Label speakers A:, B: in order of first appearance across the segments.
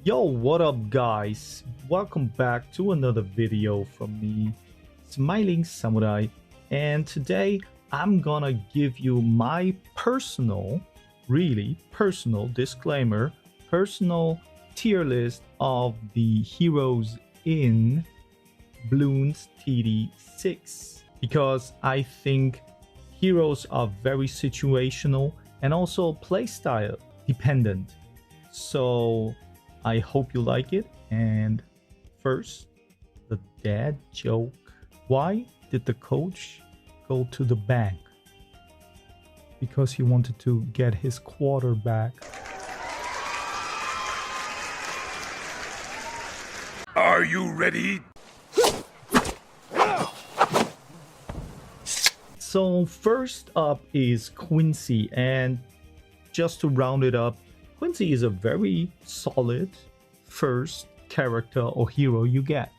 A: Yo, what up guys? Welcome back to another video from me, Smiling Samurai, and today I'm gonna give you my personal, really personal disclaimer, personal tier list of the heroes in Bloons TD6, because I think heroes are very situational and also playstyle dependent. So I hope you like it. And first, the dad joke. Why did the coach go to the bank? Because he wanted to get his quarterback.
B: Are you ready?
A: So first up is Quincy, and just to round it up, Quincy is a very solid first character or hero you get.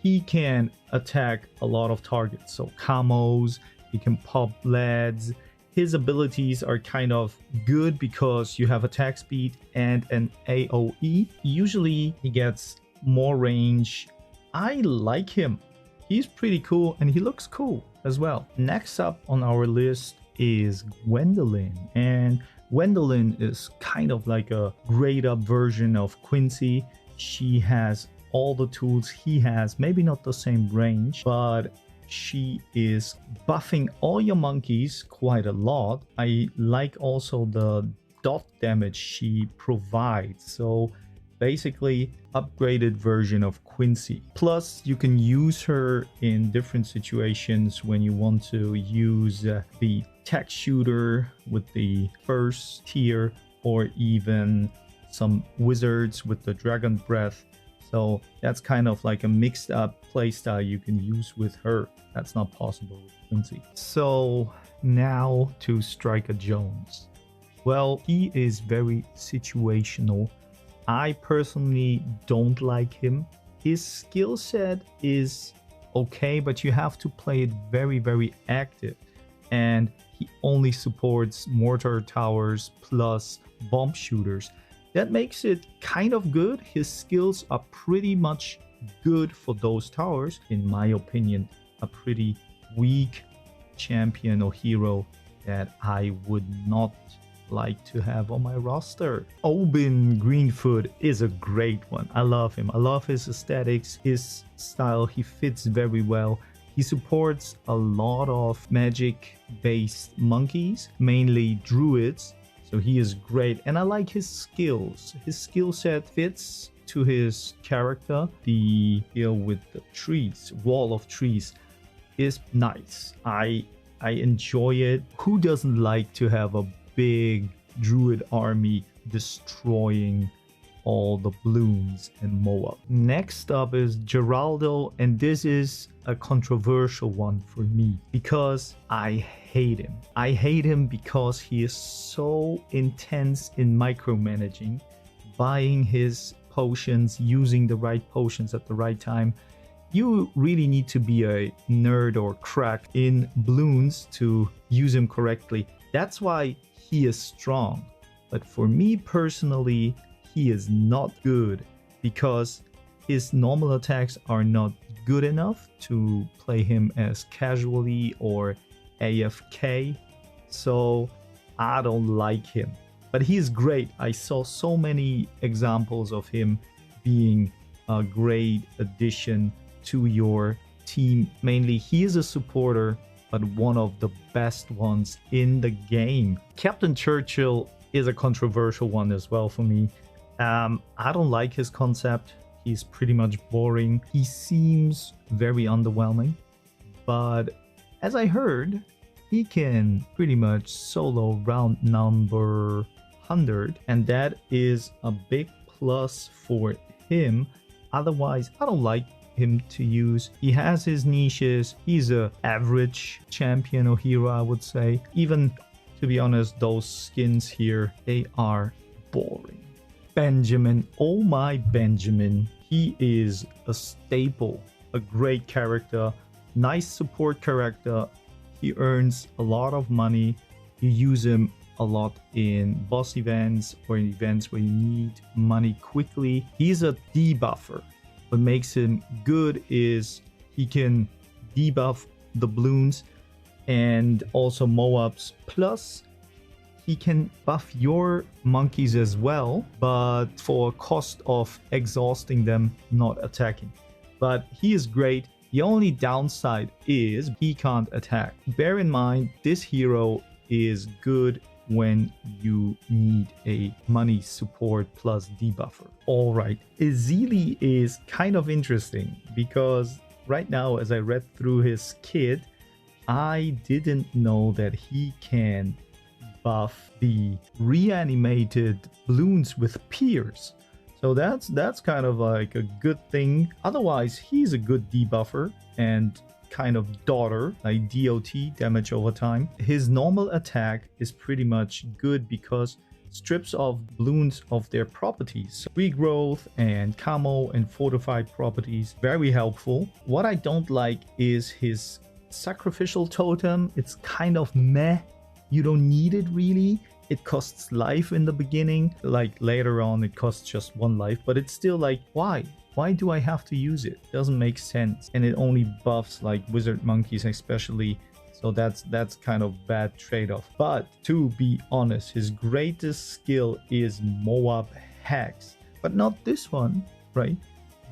A: He can attack a lot of targets, so combos, he can pop leads. His abilities are kind of good because you have attack speed and an AoE. Usually he gets more range. I like him. He's pretty cool and he looks cool as well. Next up on our list is Gwendolyn, and Gwendolyn is kind of like a grayed up version of Quincy. She has all the tools he has, maybe not the same range, but she is buffing all your monkeys quite a lot. I like also the dot damage she provides. So basically upgraded version of Quincy. Plus you can use her in different situations when you want to use the tech shooter with the first tier, or even some wizards with the dragon breath. So that's kind of like a mixed up playstyle you can use with her. That's not possible with Quincy. So now to Striker Jones. Well, he is very situational. I personally don't like him. His skill set is okay, but you have to play it very active. And he only supports mortar towers plus bomb shooters. That makes it kind of good. His skills are pretty much good for those towers. In my opinion, a pretty weak champion or hero that I would not like to have on my roster. Oben Greenfoot is a great one. I love him. I love his aesthetics, his style. He fits very well. He supports a lot of magic based monkeys, mainly druids. So he is great, and I like his skills. His skill set fits to his character. The skill with the trees, wall of trees, is nice. I enjoy it. Who doesn't like to have a big druid army destroying all the balloons and Moab? Next up is Geraldo, and this is a controversial one for me because I hate him. I hate him because he is so intense in micromanaging, buying his potions, using the right potions at the right time. You really need to be a nerd or crack in Bloons to use him correctly. That's why he is strong. But for me personally, he is not good because his normal attacks are not good enough to play him as casually or AFK. So I don't like him. But he's great. I saw so many examples of him being a great addition to your team. Mainly, he is a supporter, but one of the best ones in the game. Captain Churchill is a controversial one as well for me. I don't like his concept. He's pretty much boring. He seems very underwhelming, but as I heard, he can pretty much solo round number 100, and that is a big plus for him. Otherwise, I don't like him to use. He has his niches. He's a average champion or hero, I would say. Even, to be honest, those skins here, they are boring. Benjamin, oh my Benjamin, he is a staple, a great character, nice support character. He earns a lot of money. You use him a lot in boss events or in events where you need money quickly. He's a debuffer. What makes him good is he can debuff the balloons and also Moabs, plus he can buff your monkeys as well, but for cost of exhausting them, not attacking. But he is great. The only downside is he can't attack. Bear in mind, this hero is good when you need a money support plus debuffer. Alright, Ezili is kind of interesting because right now, as I read through his kit, I didn't know that he can buff the reanimated balloons with peers. So that's kind of like a good thing. Otherwise, he's a good debuffer and kind of daughter, like DOT, damage over time. His normal attack is pretty much good because strips off balloons of their properties. Regrowth and camo and fortified properties, very helpful. What I don't like is his sacrificial totem. It's kind of meh. You don't need it really. It costs life in the beginning, like later on it costs just 1 life, but it's still like, why do I have to use it? Doesn't make sense. And it only buffs like wizard monkeys especially, so that's kind of bad trade-off. But to be honest, his greatest skill is Moab Hex, but not this one, right?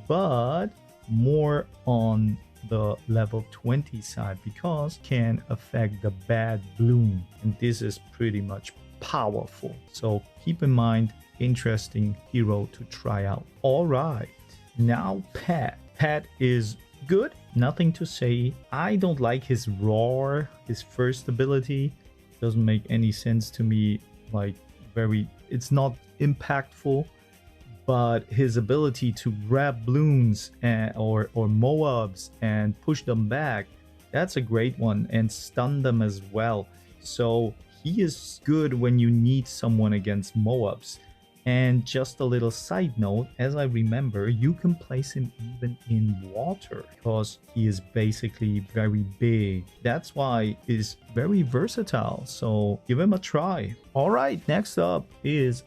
A: But more on the level 20 side because can affect the bad bloom, and this is pretty much powerful. So keep in mind, interesting hero to try out. All right, now Pat. Pat is good, nothing to say. I don't like his roar, his first ability. Doesn't make any sense to me. Like it's not impactful. But his ability to grab balloons or Moabs and push them back, that's a great one, and stun them as well. So he is good when you need someone against Moabs. And just a little side note, as I remember, you can place him even in water because he is basically very big. That's why he's very versatile, so give him a try. Alright, next up is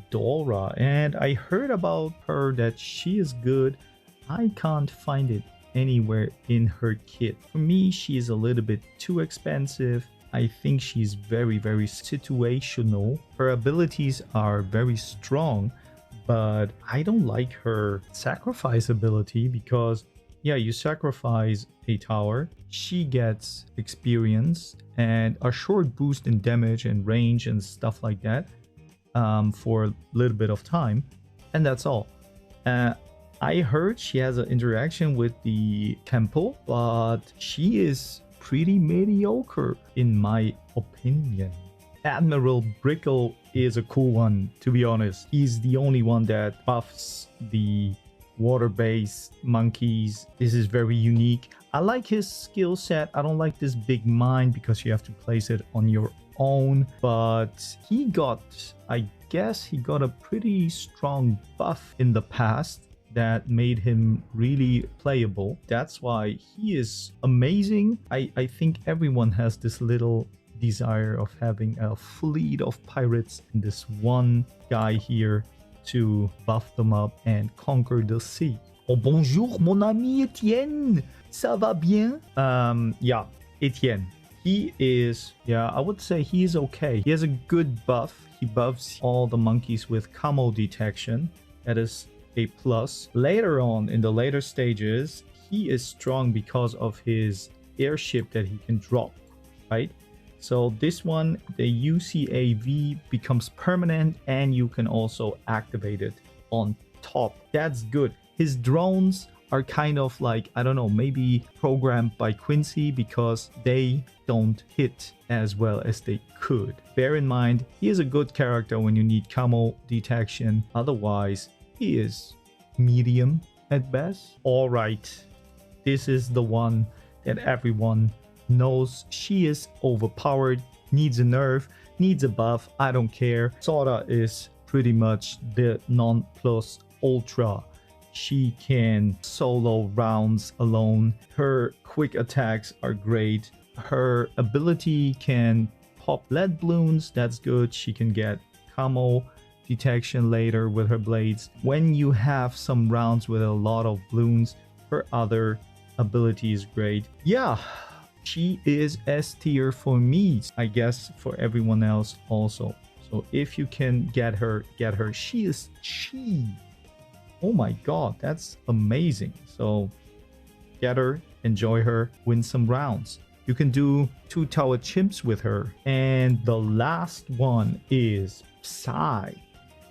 A: Dora, and I heard about her that she is good. I can't find it anywhere in her kit. For me, she is a little bit too expensive. I think she's very situational. Her abilities are very strong, but I don't like her sacrifice ability because, yeah, you sacrifice a tower, she gets experience and a short boost in damage and range and stuff like that for a little bit of time, and that's all. I heard she has an interaction with the temple, but she is pretty mediocre in my opinion. Admiral Brickle is a cool one, to be honest. He's the only one that buffs the water-based monkeys. This is very unique. I like his skill set. I don't like this big mine because you have to place it on your own, but he got, I guess he got a pretty strong buff in the past that made him really playable. That's why he is amazing. I think everyone has this little desire of having a fleet of pirates and this one guy here to buff them up and conquer the sea. Oh, bonjour mon ami Etienne, ça va bien? Yeah, Etienne. He is, yeah, I would say he is okay. He has a good buff. He buffs all the monkeys with camo detection. That is a plus. Later on in the later stages, he is strong because of his airship that he can drop, right? So this one, the UCAV becomes permanent and you can also activate it on top. That's good. His drones are kind of like, I don't know, maybe programmed by Quincy because they don't hit as well as they could. Bear in mind, he is a good character when you need camo detection. Otherwise, he is medium at best. All right, this is the one that everyone knows. She is overpowered, needs a nerf, needs a buff. I don't care. Sora is pretty much the non plus ultra. She can solo rounds alone. Her quick attacks are great. Her ability can pop lead balloons. That's good. She can get camo detection later with her blades. When you have some rounds with a lot of balloons, her other ability is great. Yeah, she is S tier for me. I guess for everyone else also. So if you can get her, get her. She is chi. Oh my god, that's amazing. So get her, enjoy her, win some rounds. You can do 2 tower chimps with her. And the last one is Psy.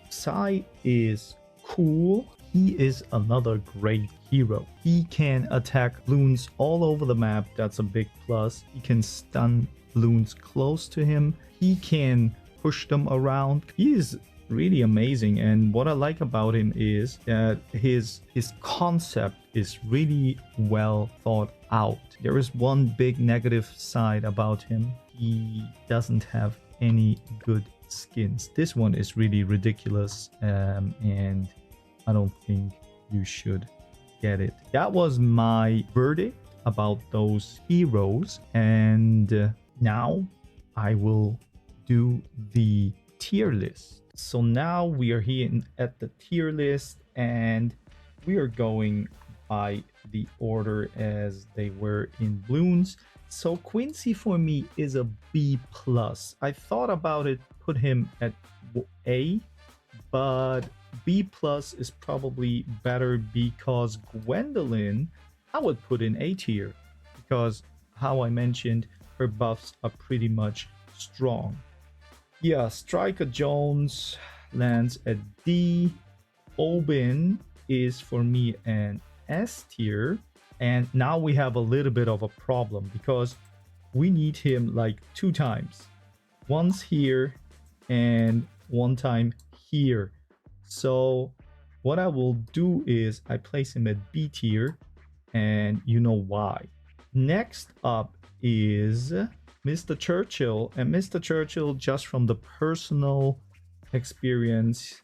A: Psy is cool. He is another great hero. He can attack balloons all over the map. That's a big plus. He can stun balloons close to him. He can push them around. He is really amazing, and what I like about him is that his concept is really well thought out. There is one big negative side about him. He doesn't have any good skins. This one is really ridiculous, and I don't think you should get it. That was my verdict about those heroes, and now I will do the tier list. So now we are here at the tier list, and we are going by the order as they were in Bloons. So Quincy for me is a B+. I thought about it, put him at A, but B+ is probably better because Gwendolyn, I would put in A tier because how I mentioned, her buffs are pretty much strong. Yeah, Striker Jones lands at D. Obin is for me an S tier. And now we have a little bit of a problem because we need him like 2 times. Once here and 1 time here. So what I will do is I place him at B tier, and you know why. Next up is Mr. Churchill, and Mr. Churchill, just from the personal experience,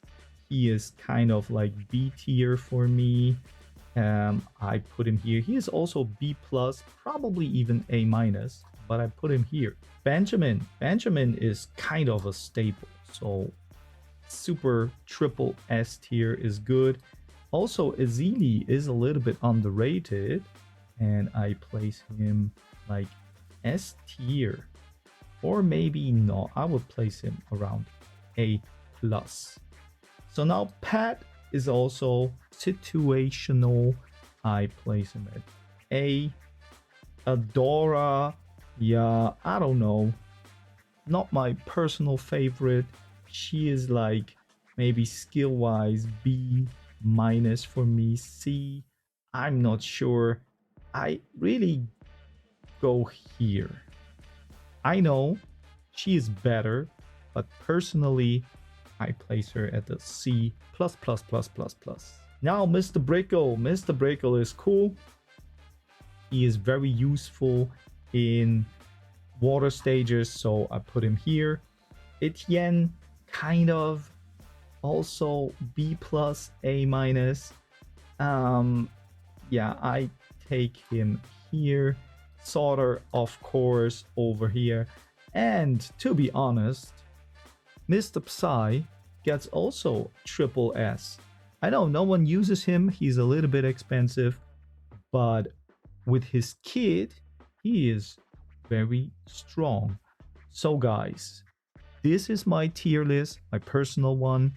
A: he is kind of like B tier for me. I put him here. He is also B+, probably even A-, but I put him here. Benjamin is kind of a staple, so super triple S tier is good. Also, Ezili is a little bit underrated, and I place him like S tier, or maybe not. I would place him around A+. So now Pat is also situational. I place him at A. Adora, yeah, I don't know, not my personal favorite. She is like maybe skill wise B- for me. C, I'm not sure. I really go here. I know she is better, but personally I place her at the C+++++. Now Mr. Brickle. Mr. Brickle is cool. He is very useful in water stages, so I put him here. Etienne, kind of, also B+, A-. Yeah, I take him here. Sauter, of course, over here. And to be honest, Mr. Psy gets also triple S. I know no one uses him. He's a little bit expensive, but with his kid, he is very strong. So guys, this is my tier list, my personal one.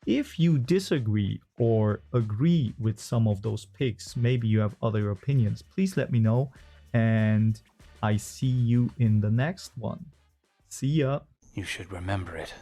A: If you disagree or agree with some of those picks, maybe you have other opinions, please let me know. And I see you in the next one. See ya.
B: You should remember it.